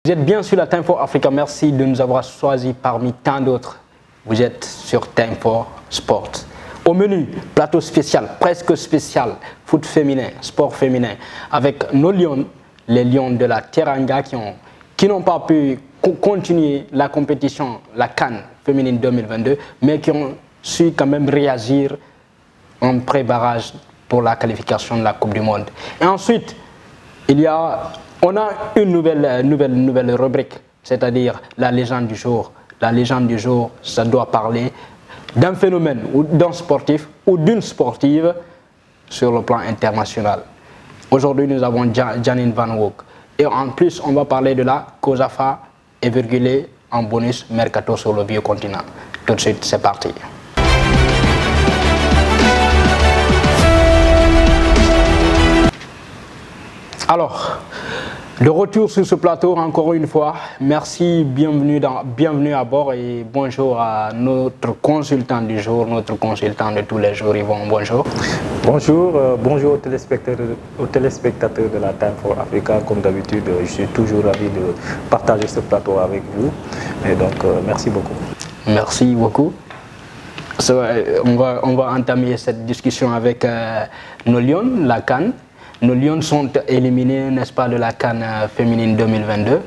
Vous êtes bien sur la Time for Africa. Merci de nous avoir choisis parmi tant d'autres. Vous êtes sur Time for Sport. Au menu, plateau spécial, presque spécial, foot féminin, sport féminin, avec nos lions, les lions de la Teranga qui n'ont pas pu continuer la compétition, la CAN féminine 2022, mais qui ont su quand même réagir en pré-barrage pour la qualification de la Coupe du Monde. Et ensuite, on a une nouvelle rubrique, c'est-à-dire la légende du jour. La légende du jour, ça doit parler d'un phénomène ou d'un sportif ou d'une sportive sur le plan international. Aujourd'hui, nous avons Janine Van Wook. Et en plus, on va parler de la COSAFA et virgulé en bonus Mercato sur le vieux continent. Tout de suite, c'est parti. Alors, de retour sur ce plateau encore une fois, merci, bienvenue à bord et bonjour à notre consultant du jour, notre consultant de tous les jours, Yvon, bonjour. Bonjour aux téléspectateurs de la Time for Africa. Comme d'habitude, je suis toujours ravi de partager ce plateau avec vous et donc merci beaucoup. Merci beaucoup. On va entamer cette discussion avec nos lions, la CAN. Nos lions sont éliminés, n'est-ce pas, de la CAN féminine 2022.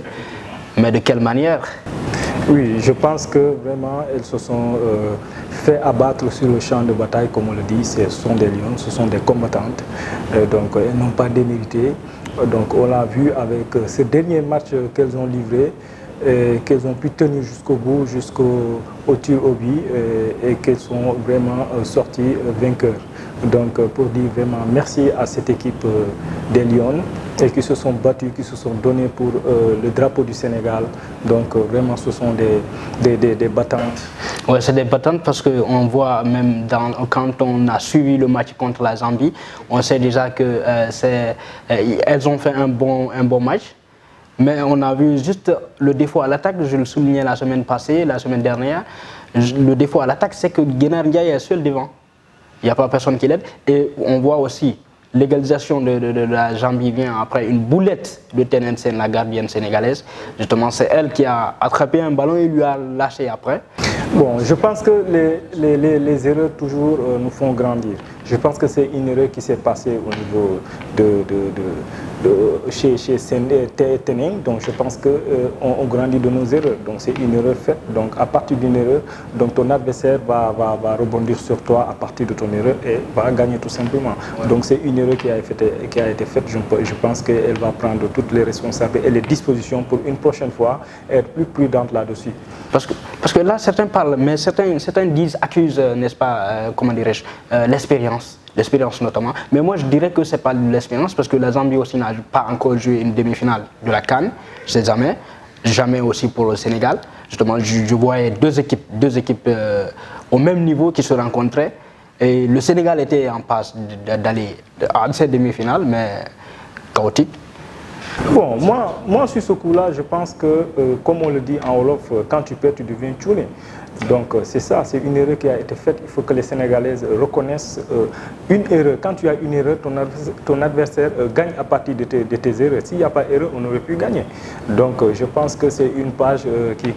Mais de quelle manière? Oui, je pense que vraiment, elles se sont fait abattre sur le champ de bataille, comme on le dit. Ce sont des lions, ce sont des combattantes. Donc, elles n'ont pas démérité. Donc, on l'a vu avec ce dernier match qu'elles ont livré, qu'elles ont pu tenir jusqu'au bout, jusqu'au tir au but, et qu'elles sont vraiment sorties vainqueurs. Donc pour dire vraiment merci à cette équipe des Lions et qui se sont battus, qui se sont donnés pour le drapeau du Sénégal. Donc vraiment ce sont des battantes. Oui, c'est des battantes parce qu'on voit même quand on a suivi le match contre la Zambie, on sait déjà qu'elles ont fait un bon match. Mais on a vu juste le défaut à l'attaque, je le soulignais la semaine passée, la semaine dernière. Le défaut à l'attaque, c'est que Guénar Ndiaye est seul devant. Il n'y a pas personne qui l'aide. Et on voit aussi l'égalisation de la Zambie vient après une boulette de Tenensen, la gardienne sénégalaise. Justement, c'est elle qui a attrapé un ballon et lui a lâché après. Bon, je pense que les erreurs toujours nous font grandir. Je pense que c'est une erreur qui s'est passée au niveau chez Teneng. Donc je pense qu'on grandit de nos erreurs. Donc c'est une erreur faite. Donc à partir d'une erreur, donc ton adversaire va rebondir sur toi à partir de ton erreur et va gagner tout simplement. Ouais. Donc c'est une erreur qui a été faite. Je pense qu'elle va prendre toutes les responsabilités et les dispositions pour une prochaine fois être plus prudente là-dessus. Parce que là, certains parlent, mais certains accusent, n'est-ce pas, comment dirais-je, l'expérience notamment. Mais moi, je dirais que ce n'est pas l'expérience parce que la Zambie aussi n'a pas encore joué une demi-finale de la CAN, c'est jamais aussi pour le Sénégal. Justement, je voyais deux équipes au même niveau qui se rencontraient et le Sénégal était en passe d'aller à cette demi-finale, mais chaotique. Bon, moi sur ce coup-là, je pense que, comme on le dit en Wolof, quand tu perds, tu deviens tchouné. Donc c'est ça, c'est une erreur qui a été faite. Il faut que les Sénégalaises reconnaissent une erreur. Quand tu as une erreur, ton adversaire gagne à partir de tes erreurs. S'il n'y a pas d'erreur, on aurait pu gagner. Donc je pense que c'est une page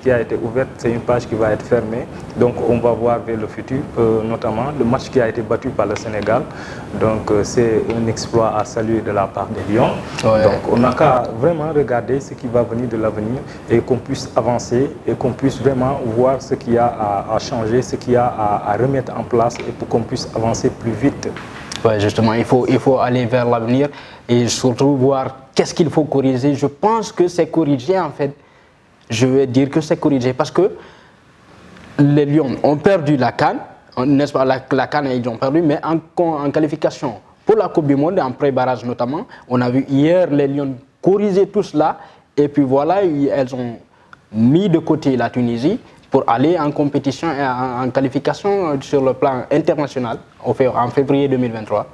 qui a été ouverte, c'est une page qui va être fermée. Donc on va voir vers le futur, notamment le match qui a été battu par le Sénégal. Donc c'est un exploit à saluer de la part des Lions. Ouais. Donc on n'a qu'à vraiment regarder ce qui va venir de l'avenir et qu'on puisse avancer et qu'on puisse vraiment voir ce qu'il y a à changer, ce qu'il y a à remettre en place et pour qu'on puisse avancer plus vite. Oui, justement, il faut aller vers l'avenir et surtout voir qu'est-ce qu'il faut corriger. Je pense que c'est corrigé en fait. Je vais dire que c'est corrigé parce que les Lions ont perdu la CAN, n'est-ce pas, la CAN ils ont perdu, mais en qualification pour la Coupe du Monde, en pré-barrage notamment, on a vu hier les Lions corriger tout cela et puis voilà, elles ont mis de côté la Tunisie pour aller en compétition et en qualification sur le plan international en février 2023.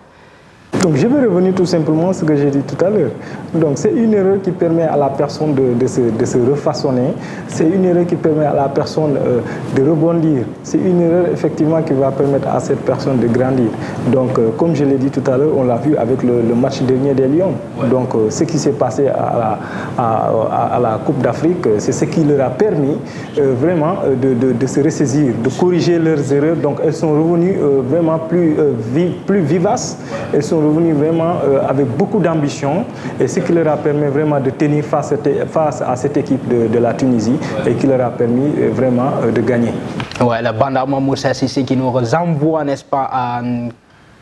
Donc je vais revenir tout simplement à ce que j'ai dit tout à l'heure. Donc c'est une erreur qui permet à la personne de se refaçonner, c'est une erreur qui permet à la personne de rebondir, c'est une erreur effectivement qui va permettre à cette personne de grandir. Donc comme je l'ai dit tout à l'heure, on l'a vu avec le match dernier des Lions. Ouais. Donc ce qui s'est passé à la Coupe d'Afrique, c'est ce qui leur a permis vraiment de se ressaisir, de corriger leurs erreurs. Donc elles sont revenues vraiment plus vivaces, elles sont revenus vraiment avec beaucoup d'ambition et ce qui leur a permis vraiment de tenir face à cette équipe de la Tunisie et qui leur a permis vraiment de gagner. Ouais, la bande à Moussa Sissé qui nous renvoie, n'est-ce pas, à une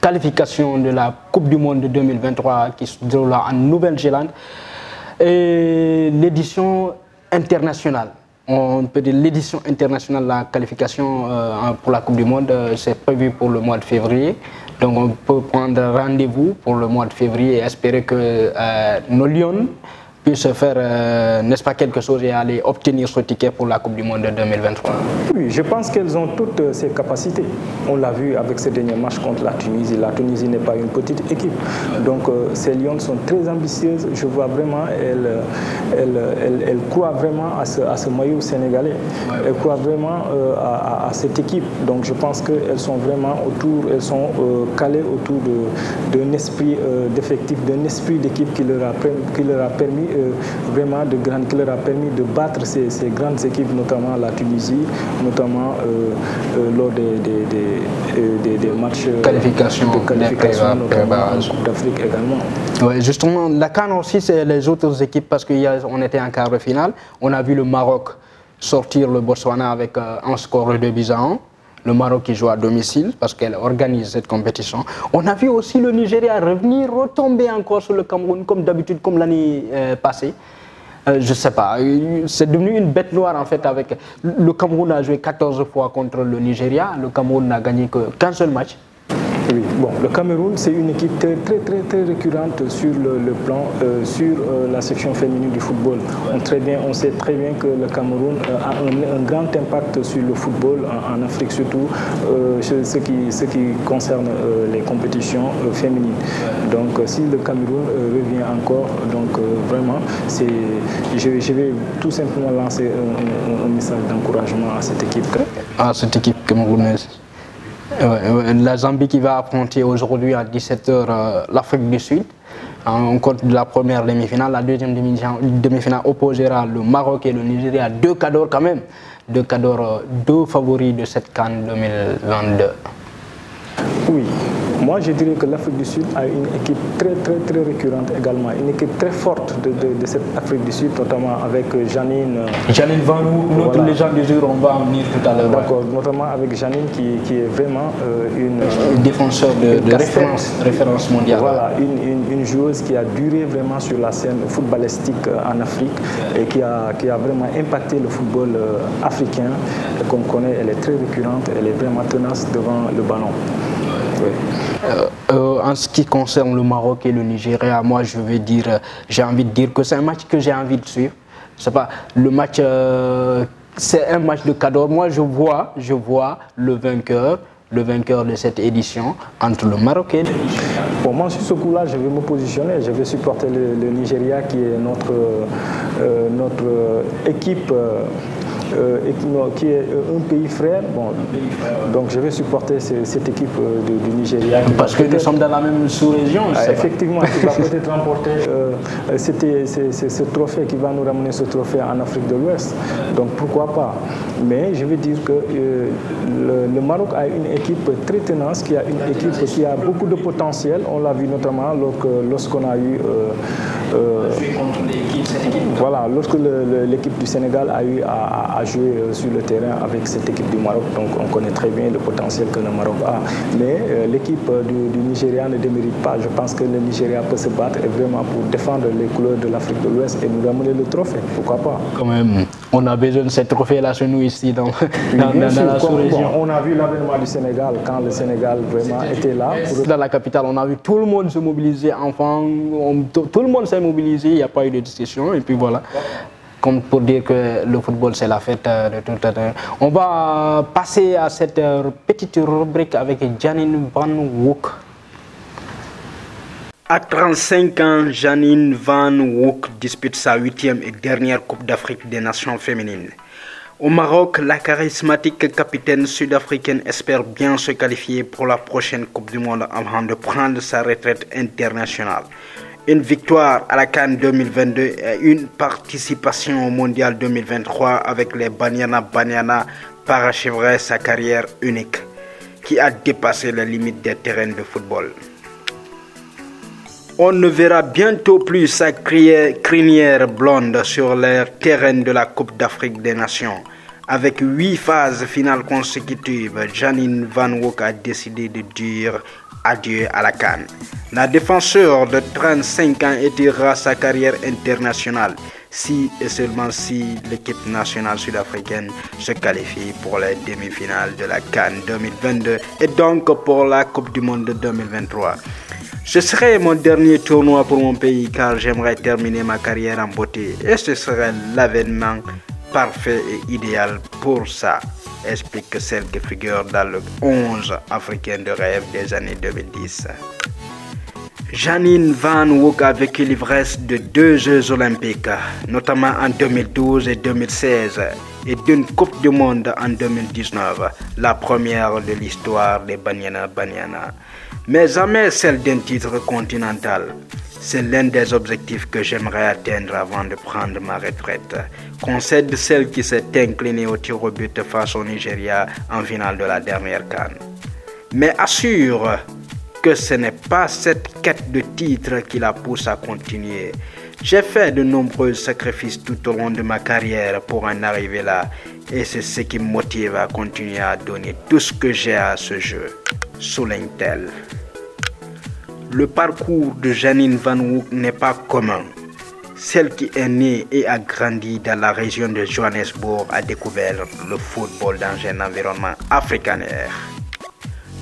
qualification de la Coupe du Monde de 2023 qui se déroule en Nouvelle-Zélande et l'édition internationale. On peut dire l'édition internationale de la qualification pour la Coupe du Monde, c'est prévu pour le mois de février. Donc on peut prendre rendez-vous pour le mois de février et espérer que nos Lions puissent faire, n'est-ce pas, quelque chose et aller obtenir ce ticket pour la Coupe du Monde de 2023. Oui, je pense qu'elles ont toutes ces capacités. On l'a vu avec ce dernier match contre la Tunisie. La Tunisie n'est pas une petite équipe. Donc ces Lions sont très ambitieuses. Je vois vraiment, elles croient vraiment à ce maillot sénégalais. Elles croient vraiment à cette équipe. Donc je pense qu'elles sont vraiment autour, elles sont calées autour d'un esprit d'effectif, d'un esprit d'équipe qui leur a permis vraiment qui leur a permis de battre ces grandes équipes, notamment la Tunisie, notamment lors des matchs de qualification notamment en Coupe d'Afrique également. Oui, justement, la CAN aussi, c'est les autres équipes parce qu'on était en quart de finale. On a vu le Maroc sortir le Botswana avec un score de 2-1. Le Maroc qui joue à domicile parce qu'elle organise cette compétition. On a vu aussi le Nigeria revenir, retomber encore sur le Cameroun comme d'habitude, comme l'année passée. Je ne sais pas, c'est devenu une bête noire en fait. Avec le Cameroun a joué 14 fois contre le Nigeria, le Cameroun n'a gagné qu'un seul match. Oui, bon, le Cameroun, c'est une équipe très récurrente sur le plan, sur la section féminine du football. On sait très bien que le Cameroun a un grand impact sur le football en Afrique, surtout ce qui concerne les compétitions féminines. Donc, si le Cameroun revient encore, donc vraiment, je vais tout simplement lancer un message d'encouragement à cette équipe. À cette équipe camerounaise. La Zambie qui va affronter aujourd'hui à 17 h l'Afrique du Sud. On compte de la première demi-finale. La deuxième demi-finale opposera le Maroc et le Nigeria. Deux cadors quand même. Deux cadors, deux favoris de cette CAN 2022. Oui. Moi, je dirais que l'Afrique du Sud a une équipe très récurrente également. Une équipe très forte de cette Afrique du Sud, notamment avec Janine. Janine Vanou, notre légende du jour, on va en venir tout à l'heure. D'accord, notamment avec Janine qui est vraiment une défenseur de référence mondiale. Voilà, une joueuse qui a duré vraiment sur la scène footballistique en Afrique et qui a vraiment impacté le football africain. Et comme on connaît, elle est très récurrente, elle est vraiment tenace devant le ballon. Oui. En ce qui concerne le Maroc et le Nigeria, moi j'ai envie de dire que c'est un match que j'ai envie de suivre. C'est pas le match, c'est un match de cador. Moi je vois le vainqueur de cette édition entre le Maroc et le Nigeria. Bon, moi sur ce coup-là, je vais me positionner, je vais supporter le Nigeria qui est notre équipe. Qui est un pays frère. Bon, donc je vais supporter cette équipe du Nigeria. Parce que nous sommes dans la même sous-région. Effectivement, qui va peut-être remporter ce trophée, qui va nous ramener ce trophée en Afrique de l'Ouest. Donc pourquoi pas. Mais je veux dire que le Maroc a une équipe très tenace, qui a une équipe qui a beaucoup de potentiel. On l'a vu notamment lorsqu'on a eu... voilà, lorsque l'équipe du Sénégal a eu à jouer sur le terrain avec cette équipe du Maroc, donc on connaît très bien le potentiel que le Maroc a. Mais l'équipe du Nigeria ne démérite pas. Je pense que le Nigeria peut se battre et vraiment pour défendre les couleurs de l'Afrique de l'Ouest et nous ramener le trophée. Pourquoi pas? Quand même, on a besoin de ce trophée-là chez nous ici dans la sous-région. On a vu l'avènement du Sénégal quand le Sénégal vraiment était là. Dans la capitale, on a vu tout le monde se mobiliser, enfants, tout le monde s'est mobilisé, il n'y a pas eu de discussion et puis voilà. Comme pour dire que le football c'est la fête de tout à l'heure. On va passer à cette petite rubrique avec Janine Van Wook. À 35 ans, Janine Van Wouk dispute sa 8e et dernière Coupe d'Afrique des Nations féminines. Au Maroc, la charismatique capitaine sud-africaine espère bien se qualifier pour la prochaine Coupe du Monde avant de prendre sa retraite internationale. Une victoire à la CAN 2022 et une participation au Mondial 2023 avec les Banyana Banyana parachèverait sa carrière unique, qui a dépassé les limites des terrains de football. On ne verra bientôt plus sa crinière blonde sur les terrains de la Coupe d'Afrique des Nations. Avec 8 phases finales consécutives, Janine Van Wouk a décidé de dire adieu à la CAN. La défenseur de 35 ans étirera sa carrière internationale si et seulement si l'équipe nationale sud-africaine se qualifie pour les demi-finales de la CAN 2022 et donc pour la Coupe du Monde 2023. Ce serait mon dernier tournoi pour mon pays car j'aimerais terminer ma carrière en beauté et ce serait l'avènement parfait et idéal pour ça, explique celle qui figure dans le 11 africain de rêve des années 2010. Janine Van Wouk a vécu l'ivresse de 2 Jeux olympiques, notamment en 2012 et 2016, et d'une Coupe du Monde en 2019, la première de l'histoire des Banyana Banyana. Mais jamais celle d'un titre continental. C'est l'un des objectifs que j'aimerais atteindre avant de prendre ma retraite. Concède celle qui s'est inclinée au tir au but face au Nigeria en finale de la dernière CAN. Mais assure que ce n'est pas cette quête de titre qui la pousse à continuer. J'ai fait de nombreux sacrifices tout au long de ma carrière pour en arriver là et c'est ce qui me motive à continuer à donner tout ce que j'ai à ce jeu, souligne-t-elle. Le parcours de Janine Van Wouk n'est pas commun. Celle qui est née et a grandi dans la région de Johannesburg a découvert le football dans un environnement africanaire.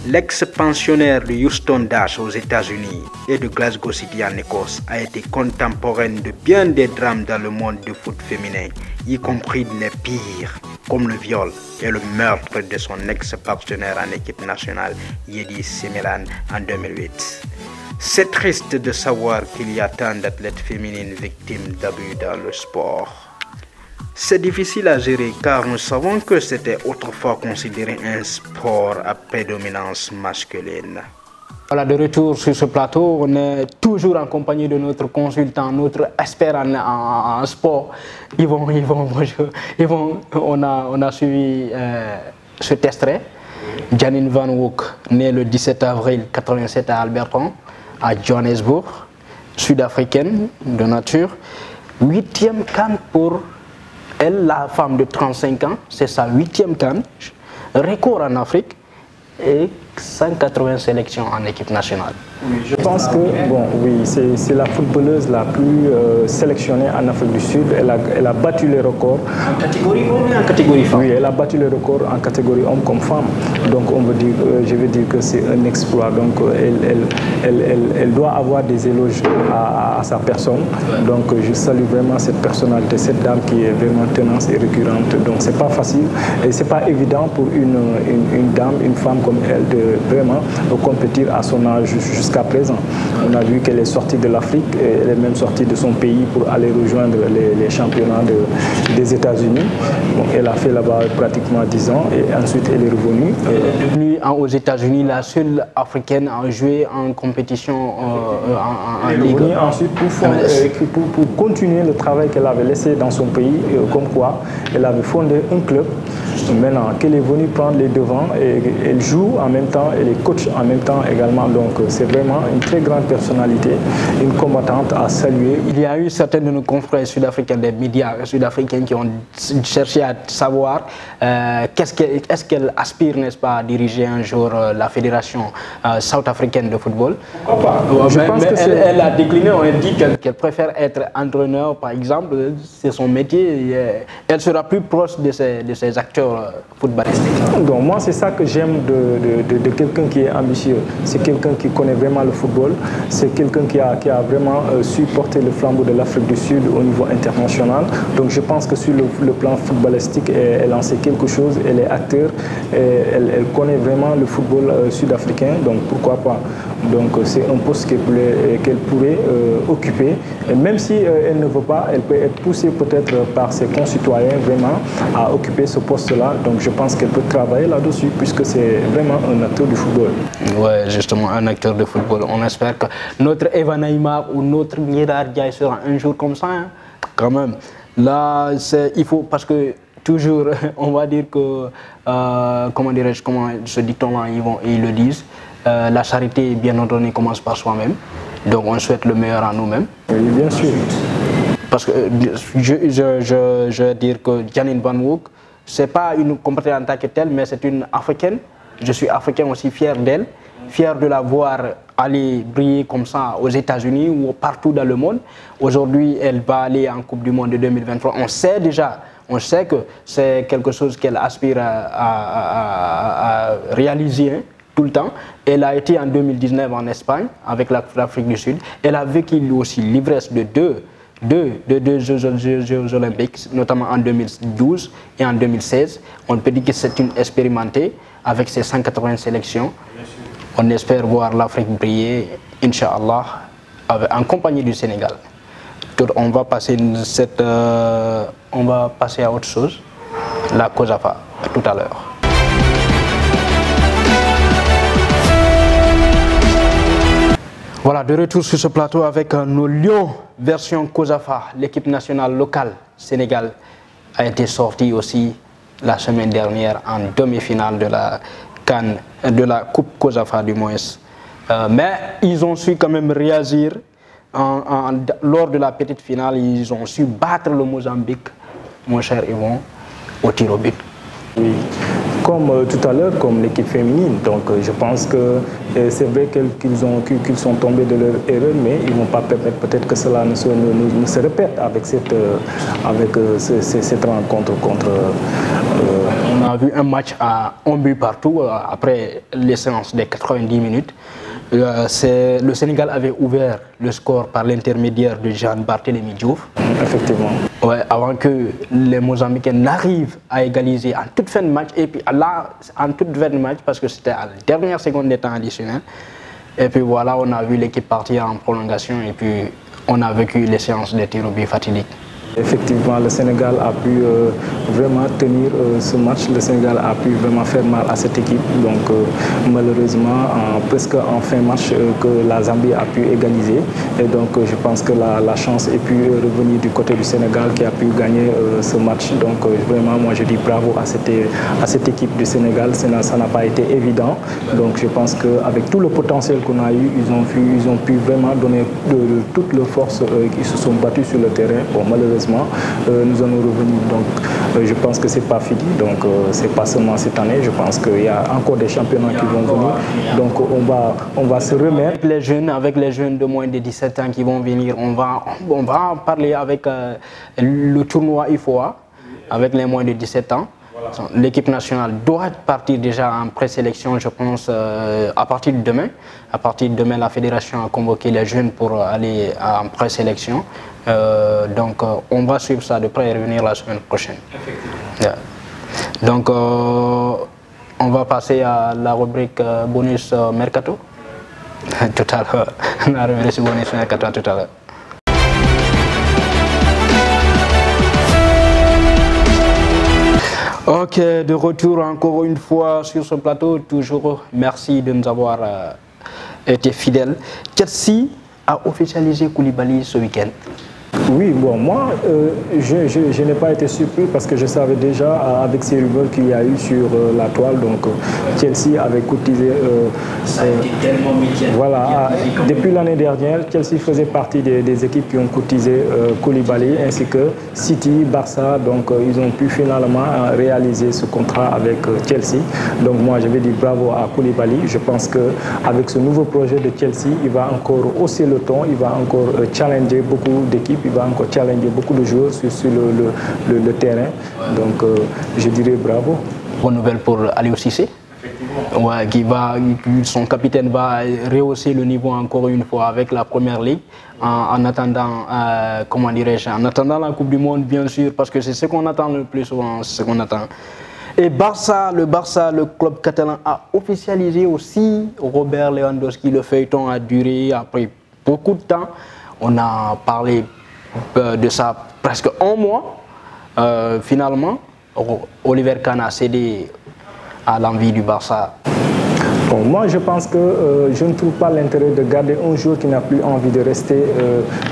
L'ex-pensionnaire de Houston Dash aux États-Unis et de Glasgow City en Écosse a été contemporaine de bien des drames dans le monde du foot féminin, y compris les pires, comme le viol et le meurtre de son ex-partenaire en équipe nationale, Yedi Similan, en 2008. C'est triste de savoir qu'il y a tant d'athlètes féminines victimes d'abus dans le sport. C'est difficile à gérer car nous savons que c'était autrefois considéré un sport à prédominance masculine. Voilà, de retour sur ce plateau, on est toujours en compagnie de notre consultant, notre expert en sport. Yvon, bonjour. Yvon, on a suivi cet extrait. Janine Van Wouk, née le 17 avril 1987 à Alberton, à Johannesburg, sud-africaine de nature. 8e CAN pour elle, la femme de 35 ans, c'est sa 8e CAN, record en Afrique et 180 sélections en équipe nationale. Oui, je pense que c'est la footballeuse la plus sélectionnée en Afrique du Sud. Elle a battu les records. En catégorie homme et en catégorie femme. Oui, elle a battu les records en catégorie homme comme femme. Donc je veux dire que c'est un exploit. Donc elle doit avoir des éloges à sa personne. Donc je salue vraiment cette personnalité, cette dame qui est vraiment tenace et récurrente. Donc c'est pas facile et c'est pas évident pour une dame, une femme comme elle de vraiment compétir à son âge jusqu'à présent. On a vu qu'elle est sortie de l'Afrique et elle est même sortie de son pays pour aller rejoindre les championnats des États-Unis. Elle a fait là-bas pratiquement 10 ans et ensuite elle est revenue. Elle est devenue aux États-Unis la seule africaine à jouer en compétition en Ligue. Elle est ensuite pour continuer le travail qu'elle avait laissé dans son pays, comme quoi elle avait fondé un club. Maintenant qu'elle est venue prendre les devants et elle joue en même temps, elle est coach en même temps également. Donc c'est vraiment une très grande personnalité, une combattante à saluer. Il y a eu certains de nos confrères sud-africains, des médias sud-africains qui ont cherché à savoir est-ce qu'elle aspire, n'est-ce pas, à diriger un jour la fédération sud-africaine de football. Je pense que elle a décliné, on a dit qu'elle préfère être entraîneur par exemple, c'est son métier. Elle sera plus proche de ses acteurs footballistique? Donc moi, c'est ça que j'aime de quelqu'un qui est ambitieux. C'est quelqu'un qui connaît vraiment le football. C'est quelqu'un qui a vraiment su porter le flambeau de l'Afrique du Sud au niveau international. Donc je pense que sur le plan footballistique, elle en sait quelque chose. Elle est acteur. Elle connaît vraiment le football sud-africain. Donc pourquoi pas. Donc c'est un poste qu'elle pourrait occuper. Et même si elle ne veut pas, elle peut être poussée peut-être par ses concitoyens vraiment à occuper ce poste-là. Donc je pense qu'elle peut travailler là-dessus puisque c'est vraiment un acteur du football. Ouais, justement, un acteur de football. On espère que notre Eva Neymar ou notre Mira Diaye sera un jour comme ça, hein, quand même. Là, il faut, parce que toujours, on va dire que, comment dirais-je, comment ce dicton-là, ils le disent, la charité, bien entendu, commence par soi-même. Donc on souhaite le meilleur à nous-mêmes. Oui, bien sûr. Parce que je veux dire que Janine Van Wook, ce n'est pas une compatriote en tant que telle, mais c'est une Africaine. Je suis Africain aussi, fier d'elle, fier de la voir aller briller comme ça aux États-Unis ou partout dans le monde. Aujourd'hui, elle va aller en Coupe du Monde de 2023. On sait déjà, on sait que c'est quelque chose qu'elle aspire à réaliser, hein, tout le temps. Elle a été en 2019 en Espagne avec l'Afrique du Sud. Elle a vécu aussi l'ivresse de deux Jeux olympiques, notamment en 2012 et en 2016. On peut dire que c'est une expérimentée avec ses 180 sélections. On espère voir l'Afrique briller, Inch'Allah, en compagnie du Sénégal. On va passer à autre chose, la COSAFA, tout à l'heure. Voilà, de retour sur ce plateau avec nos Lions version COSAFA. L'équipe nationale locale Sénégal a été sortie aussi la semaine dernière en demi-finale de la CAN, de la Coupe COSAFA du moins. Mais ils ont su quand même réagir lors de la petite finale. Ils ont su battre le Mozambique, mon cher Yvon, au tir au but. Oui. Comme tout à l'heure, comme l'équipe féminine. Donc je pense que c'est vrai qu'ils sont tombés de leur erreur, mais ils ne vont pas permettre peut-être que cela ne se répète avec cette rencontre contre... On a vu un match à 1 but partout après les séances des 90 minutes. Le Sénégal avait ouvert le score par l'intermédiaire de Jean-Barthélemy Diouf. Effectivement. Ouais, avant que les Mozambicains n'arrivent à égaliser en toute fin de match. Et puis là, en toute fin de match, parce que c'était à la dernière seconde des temps additionnels. Et puis voilà, on a vu l'équipe partir en prolongation et puis on a vécu les séances des tirs au but fatidiques. Effectivement, le Sénégal a pu vraiment tenir ce match. Le Sénégal a pu vraiment faire mal à cette équipe. Donc malheureusement, presque en fin match, que la Zambie a pu égaliser. Et donc je pense que la chance est pu revenir du côté du Sénégal qui a pu gagner ce match. Donc vraiment, moi je dis bravo à cette équipe du Sénégal. Ça n'a pas été évident. Donc je pense qu'avec tout le potentiel qu'on a eu, ils ont pu vraiment donner toutes leurs forces. Ils se sont battus sur le terrain. Bon, malheureusement, nous allons revenir. Donc je pense que c'est pas fini. Donc c'est pas seulement cette année. Je pense qu'il y a encore des championnats qui vont venir. Donc on va se remettre. Avec les jeunes de moins de 17 ans qui vont venir, on va en parler avec le tournoi IFOA, avec les moins de 17 ans. L'équipe nationale doit partir déjà en présélection, je pense, à partir de demain. À partir de demain, la fédération a convoqué les jeunes pour aller en présélection. Donc, on va suivre ça de près et revenir la semaine prochaine. Yeah. Donc, on va passer à la rubrique bonus Mercato. Tout à l'heure. On a revu ce bonus Mercato tout à l'heure. Ok, de retour encore une fois sur ce plateau. Toujours merci de nous avoir été fidèles. Chelsea a officialisé Koulibaly ce week-end. Oui, bon, moi, je n'ai pas été surpris parce que je savais déjà avec ces rumeurs qu'il y a eu sur la toile. Donc, Chelsea avait cotisé. Ça a été tellement médiatique. Voilà, depuis l'année dernière, Chelsea faisait partie des équipes qui ont cotisé Koulibaly ainsi que City, Barça. Donc, ils ont pu finalement réaliser ce contrat avec Chelsea. Donc, moi, je vais dire bravo à Koulibaly. Je pense qu'avec ce nouveau projet de Chelsea, il va encore hausser le ton, il va encore challenger beaucoup d'équipes. va encore challenger beaucoup de joueurs sur le terrain. Donc je dirais bravo. Bonne nouvelle pour Aliou Cissé. Ouais, son capitaine va rehausser le niveau encore une fois avec la première ligue en attendant, comment dirais-je, en attendant la Coupe du Monde bien sûr, parce que c'est ce qu'on attend le plus souvent, c'est ce qu'on attend. Et le club catalan a officialisé aussi Robert Lewandowski. Le feuilleton a duré après beaucoup de temps. On a parlé de ça presque un mois. Finalement, Oliver Kahn a cédé à l'envie du Barça. Bon, moi, je pense que je ne trouve pas l'intérêt de garder un joueur qui n'a plus envie de rester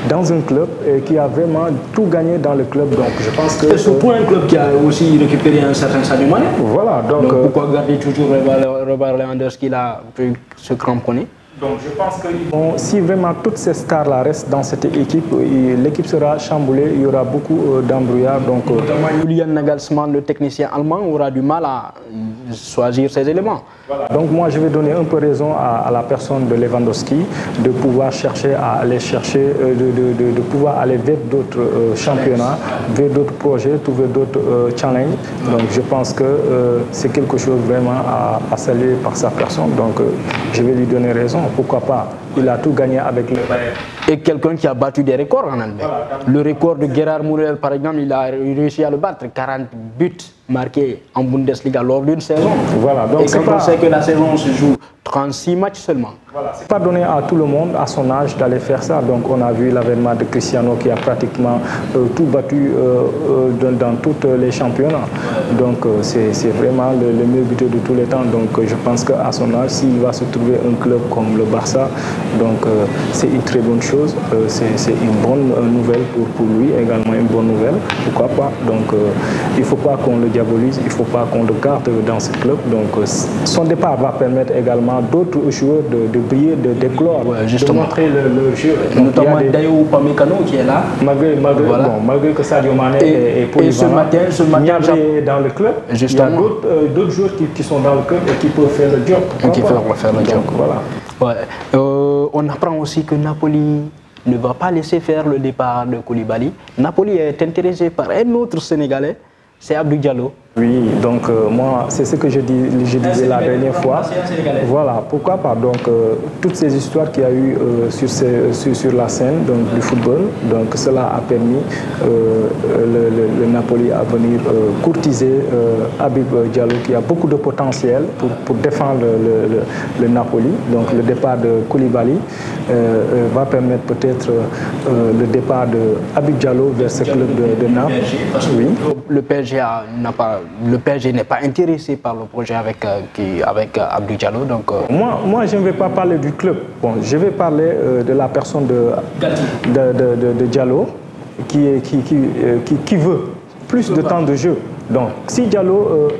dans un club et qui a vraiment tout gagné dans le club. Donc, je pense que... C'est surtout un club qui a aussi récupéré un certain Sadio Mané. Voilà, donc pourquoi garder toujours Robert Lewandowski là, se cramponner? Donc je pense que si vraiment toutes ces stars-là restent dans cette équipe, l'équipe sera chamboulée, il y aura beaucoup d'embrouillards. Notamment Julian Nagelsmann, le technicien allemand, aura du mal à choisir ses éléments. Voilà. Donc moi je vais donner un peu raison à la personne de Lewandowski de pouvoir chercher à aller chercher, de pouvoir aller vers d'autres championnats, vers d'autres projets, trouver d'autres challenges. Donc je pense que c'est quelque chose vraiment à saluer par sa personne. Donc je vais lui donner raison. Pourquoi pas? Il a tout gagné avec le Bayern. Et quelqu'un qui a battu des records en Allemagne. Voilà. Le record de Gerhard Müller, par exemple, il a réussi à le battre. 40 buts marqués en Bundesliga lors d'une saison. Voilà, donc et quand on sait que la saison se joue 36 matchs seulement. Voilà, c'est pas donné à tout le monde, à son âge, d'aller faire ça. Donc on a vu l'avènement de Cristiano qui a pratiquement tout battu dans tous les championnats. Donc c'est vraiment le meilleur buteur de tous les temps. Donc je pense qu'à son âge, s'il va se trouver un club comme le Barça, donc c'est une très bonne chose. C'est une bonne nouvelle pour lui, également une bonne nouvelle. Pourquoi pas? Donc il ne faut pas qu'on le diabolise, il ne faut pas qu'on le garde dans ce club. Donc son départ va permettre également d'autres joueurs de briller, de déclore, de montrer le jeu. Donc, notamment Dayo Upamecano qui est là. Malgré que Sadio Mané est polyvalent, ce matin est dans le club. Justement. Il y a d'autres joueurs qui sont dans le club et qui peuvent faire le job. Qui peuvent faire le job. Voilà. Ouais. On apprend aussi que Napoli ne va pas laisser faire le départ de Koulibaly. Napoli est intéressé par un autre Sénégalais, c'est Abdou Diallo. Oui, donc moi, c'est ce que je disais la dernière fois. Voilà, pourquoi pas. Donc, toutes ces histoires qu'il y a eu sur la scène donc, du football, donc cela a permis le Napoli à venir courtiser Habib Diallo, qui a beaucoup de potentiel pour défendre le Napoli. Donc, le départ de Koulibaly va permettre peut-être le départ de Habib Diallo vers ce club de Naples. Oui. Le PSG n'est pas intéressé par le projet avec Abdou Diallo. Donc, moi, je ne vais pas parler du club. Bon, je vais parler de la personne de Diallo qui veut plus de temps de jeu. Donc, si Diallo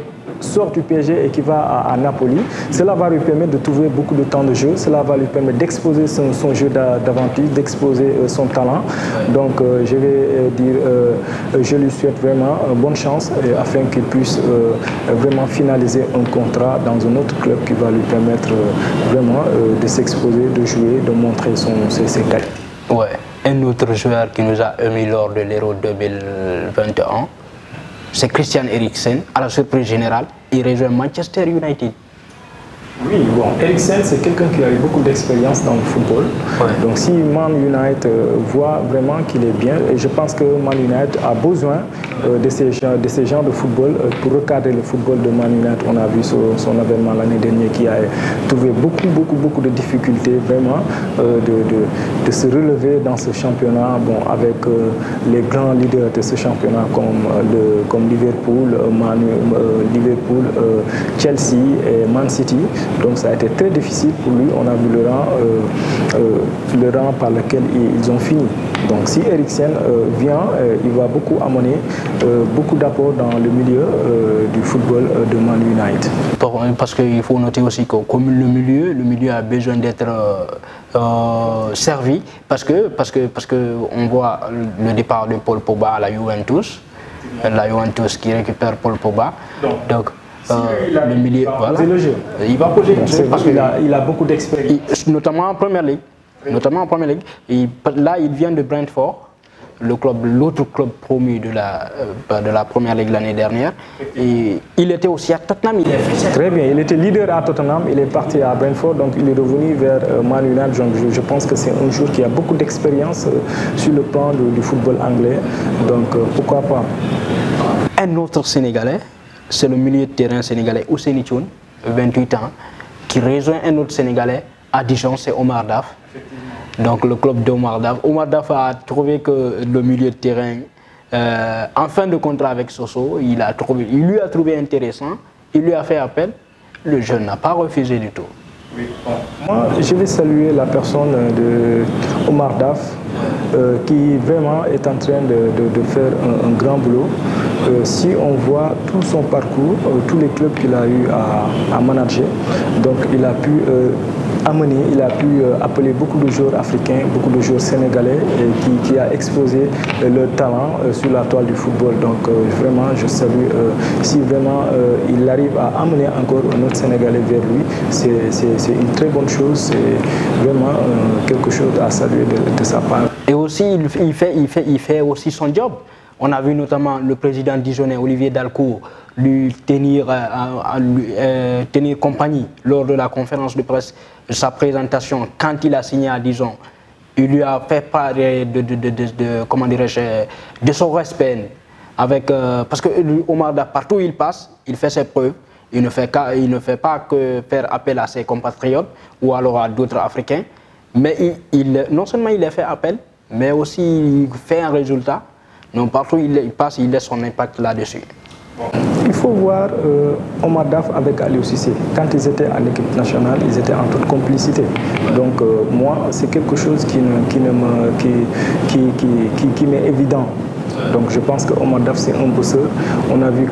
sort du PSG et qui va à Napoli, cela va lui permettre de trouver beaucoup de temps de jeu, cela va lui permettre d'exposer son jeu d'aventure, d'exposer son talent. Donc je vais dire, je lui souhaite vraiment bonne chance afin qu'il puisse vraiment finaliser un contrat dans un autre club qui va lui permettre vraiment de s'exposer, de jouer, de montrer ses qualités. Ouais, un autre joueur qui nous a émis lors de l'Euro 2021, c'est Christian Eriksen, à la surprise générale, il rejoint Manchester United. Oui, bon, Eriksen, c'est quelqu'un qui a eu beaucoup d'expérience dans le football. Ouais. Donc si Man United voit vraiment qu'il est bien, et je pense que Man United a besoin de ces genres de football pour recadrer le football de Man United. On a vu son avènement l'année dernière qui a trouvé beaucoup de difficultés vraiment de se relever dans ce championnat, bon, avec les grands leaders de ce championnat comme Liverpool, Chelsea et Man City. Donc ça a été très difficile pour lui. On a vu le rang par lequel ils ont fini. Donc si Eriksen vient, il va beaucoup amener beaucoup d'apports dans le milieu du football de Man United. Parce qu'il faut noter aussi que comme le milieu a besoin d'être servi parce que on voit le départ de Paul Pogba à la Juventus qui récupère Paul Pogba. Donc le milieu, voilà. Il va poser le jeu parce qu'il a beaucoup d'expérience. Notamment en Première Ligue. Là, il vient de Brentford. l'autre club promu de la première ligue l'année dernière. Et il était aussi à Tottenham. Très bien, il était leader à Tottenham, il est parti à Brentford, donc il est revenu vers Man United. Je pense que c'est un joueur qui a beaucoup d'expérience sur le plan du football anglais, donc pourquoi pas. Un autre Sénégalais, c'est le milieu de terrain sénégalais Ousseyni Thioune, 28 ans, qui rejoint un autre Sénégalais à Dijon, c'est Omar Daf. Donc le club d'Omar Daf. Omar Daf a trouvé que le milieu de terrain, en fin de contrat avec Soso, il lui a trouvé intéressant, il lui a fait appel, le jeune n'a pas refusé du tout. Oui. Moi, je vais saluer la personne de Omar Daf, qui vraiment est en train de faire un grand boulot. Si on voit tout son parcours, tous les clubs qu'il a eu à manager, donc il a pu amener, il a pu appeler beaucoup de joueurs africains, beaucoup de joueurs sénégalais qui a exposé leur talent sur la toile du football. Donc vraiment, je salue, si vraiment il arrive à amener encore un autre Sénégalais vers lui, c'est une très bonne chose, c'est vraiment quelque chose à saluer de sa part. Et aussi, il fait aussi son job. On a vu notamment le président dijonnais, Olivier Dalcourt, lui tenir compagnie lors de la conférence de presse de sa présentation quand il a signé à Dijon. Il lui a fait part de son respect. Parce que Omar Daf, partout où il passe, il fait ses preuves. Il ne fait pas que faire appel à ses compatriotes ou alors à d'autres Africains. Mais non seulement il a fait appel, mais aussi il fait un résultat. Donc partout où il passe, il laisse son impact là-dessus. Il faut voir Omar Daf avec Aliou Cissé. Quand ils étaient en équipe nationale, ils étaient en toute complicité. Donc moi, c'est quelque chose qui m'est évident. Donc je pense que Omar Daf c'est un bosseur. On a vu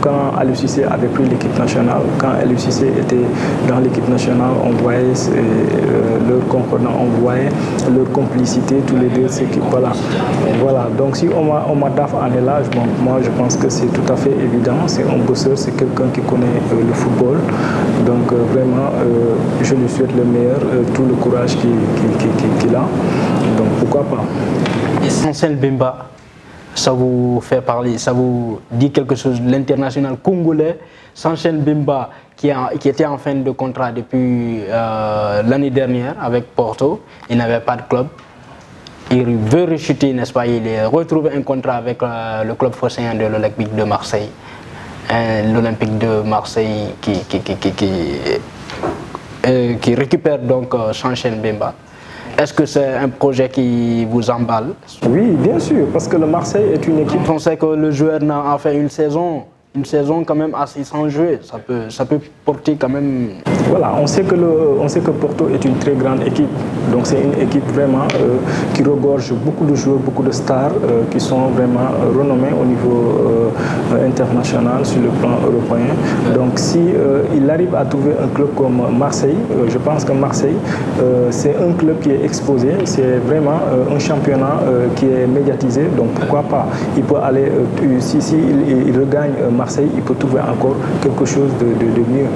quand Aliou Cissé avait pris l'équipe nationale, quand Aliou Cissé était dans l'équipe nationale, on voyait leur concordance, on voyait leur complicité, tous les deux. Voilà. Donc si Omar Daf en est là, moi je pense que c'est tout à fait évident. C'est un bosseur, c'est quelqu'un qui connaît le football. Donc vraiment, je lui souhaite le meilleur, tout le courage qu'il a. Donc pourquoi pas. Et Sancel Bemba, ça vous fait parler, ça vous dit quelque chose de l'international congolais, Sancel Bemba, qui était en fin de contrat depuis l'année dernière avec Porto. Il n'avait pas de club. Il veut rechuter, n'est-ce pas? Il a retrouvé un contrat avec le club phocéen de l'Olympique de Marseille. L'Olympique de Marseille qui récupère donc Sancel Bemba. Est-ce que c'est un projet qui vous emballe? Oui, bien sûr, parce que le Marseille est une équipe... On sait que le joueur n'a fait une saison quand même assez sans jouer. Ça peut porter quand même... Voilà, on sait que Porto est une très grande équipe. Donc c'est une équipe vraiment qui regorge beaucoup de joueurs, beaucoup de stars qui sont vraiment renommés au niveau international sur le plan européen. Donc si il arrive à trouver un club comme Marseille, je pense que Marseille c'est un club qui est exposé, c'est vraiment un championnat qui est médiatisé. Donc pourquoi pas, il peut aller, si il regagne Marseille, il peut trouver encore quelque chose de mieux.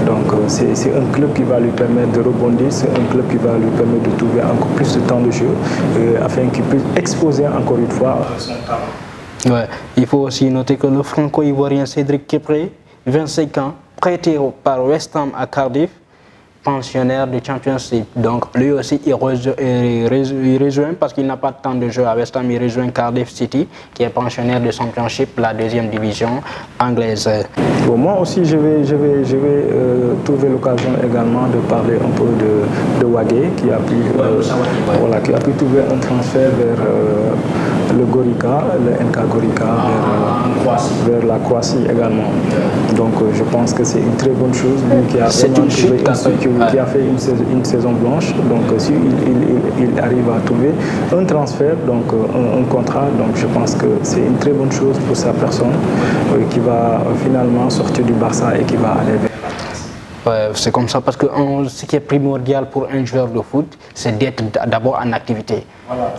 Donc c'est un club qui va lui permettre de rebondir, c'est un club qui va lui permettre de trouver encore plus de temps de jeu afin qu'il puisse exposer encore une fois son talent. Ouais. Il faut aussi noter que le franco-ivoirien Cédric Kepré, 25 ans, prêté par West Ham à Cardiff, pensionnaire de Championship. Donc lui aussi il rejoint parce qu'il n'a pas de temps de jeu à West Ham, il rejoint Cardiff City qui est pensionnaire de Championship, la deuxième division anglaise. Bon, moi aussi je vais trouver l'occasion également de parler un peu de Wagué qui a pu trouver un transfert vers le Gorica, le NK Gorica, vers la Croatie également. Donc je pense que c'est une très bonne chose, lui qui a fait une saison blanche. Donc si il arrive à trouver un transfert, donc un contrat, donc je pense que c'est une très bonne chose pour sa personne qui va finalement sortir du Barça et qui va aller vers... Ouais, c'est comme ça parce que ce qui est primordial pour un joueur de foot, c'est d'être d'abord en activité.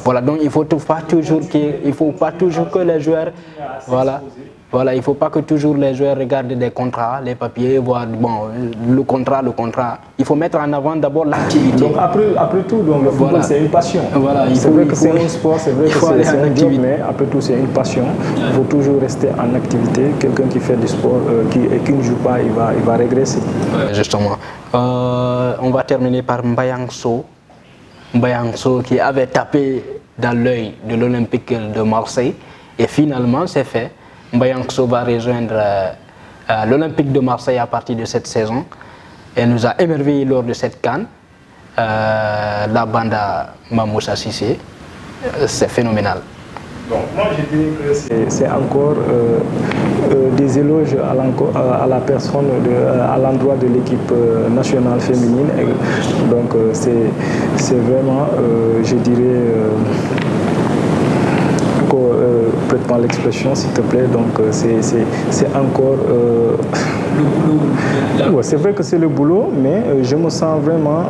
Voilà, donc il ne faut pas toujours que les joueurs... Voilà. Voilà, il ne faut pas que toujours les joueurs regardent des contrats, les papiers, voir bon, le contrat. Il faut mettre en avant d'abord l'activité. Donc après tout, donc, le football c'est une passion. Voilà, c'est vrai que c'est un sport, c'est vrai que c'est un job, mais après tout c'est une passion. Il faut toujours rester en activité. Quelqu'un qui fait du sport et qui ne joue pas, il va régresser. Justement. On va terminer par Mbayang Sow. Mbayang Sow qui avait tapé dans l'œil de l'Olympique de Marseille. Et finalement, c'est fait. Mbayang Sow va rejoindre l'Olympique de Marseille à partir de cette saison. Elle nous a émerveillés lors de cette CAN. La banda Mamoussa Cissé, c'est phénoménal. Donc, moi je dirais que c'est encore des éloges à la personne, à l'endroit de l'équipe nationale féminine. Et donc c'est vraiment, je dirais, prête-moi l'expression s'il te plaît, donc c'est encore... c'est vrai que c'est le boulot, mais je me sens vraiment...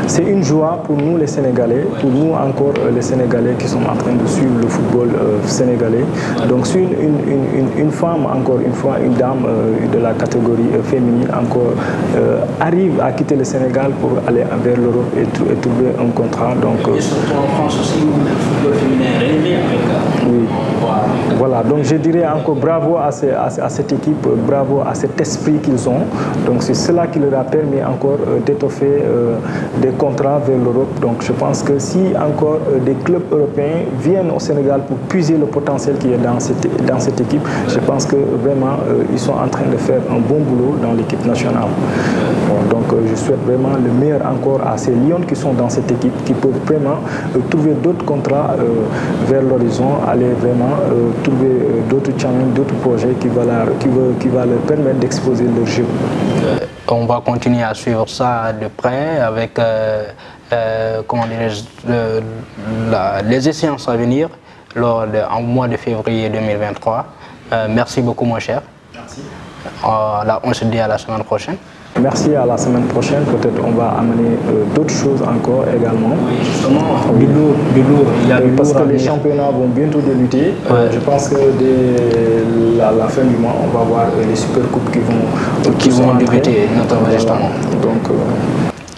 c'est une joie pour nous les Sénégalais, pour nous encore les Sénégalais qui sont en train de suivre le football sénégalais. Donc si une femme, encore une fois, une dame de la catégorie féminine encore arrive à quitter le Sénégal pour aller vers l'Europe et trouver un contrat. Donc, et surtout en France aussi où le football féminin est rêvé avec... Oui. Voilà, donc je dirais encore bravo à cette équipe, bravo à cet esprit qu'ils ont. Donc c'est cela qui leur a permis encore d'étoffer des contrats vers l'Europe. Donc je pense que si encore des clubs européens viennent au Sénégal pour puiser le potentiel qui est dans cette équipe, je pense que vraiment ils sont en train de faire un bon boulot dans l'équipe nationale. Bon, donc je souhaite vraiment le meilleur encore à ces Lions qui sont dans cette équipe, qui peuvent vraiment trouver d'autres contrats vers l'horizon, aller vraiment trouver d'autres challenges, d'autres projets qui va leur permettre d'exposer leur jeu. On va continuer à suivre ça de près avec comment les échéances à venir en mois de février 2023. Merci beaucoup mon cher. Merci. Là, on se dit à la semaine prochaine. Merci, à la semaine prochaine. Peut-être on va amener d'autres choses encore également. Oui, justement, du lourd, il y a du lourd. Parce que les championnats vont bientôt débuter. Je pense que dès la fin du mois, on va voir les super coupes qui vont débuter, notamment justement. Donc,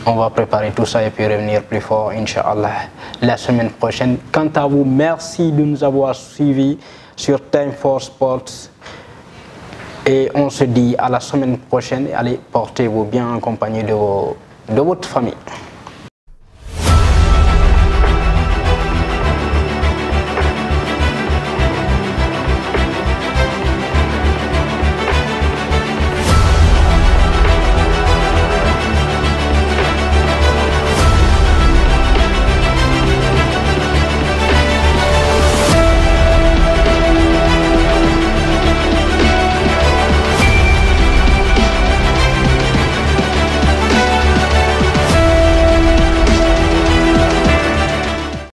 on va préparer tout ça et puis revenir plus fort, Inch'Allah, la semaine prochaine. Quant à vous, merci de nous avoir suivis sur Time for Sports. Et on se dit à la semaine prochaine. Allez, portez-vous bien en compagnie de votre famille.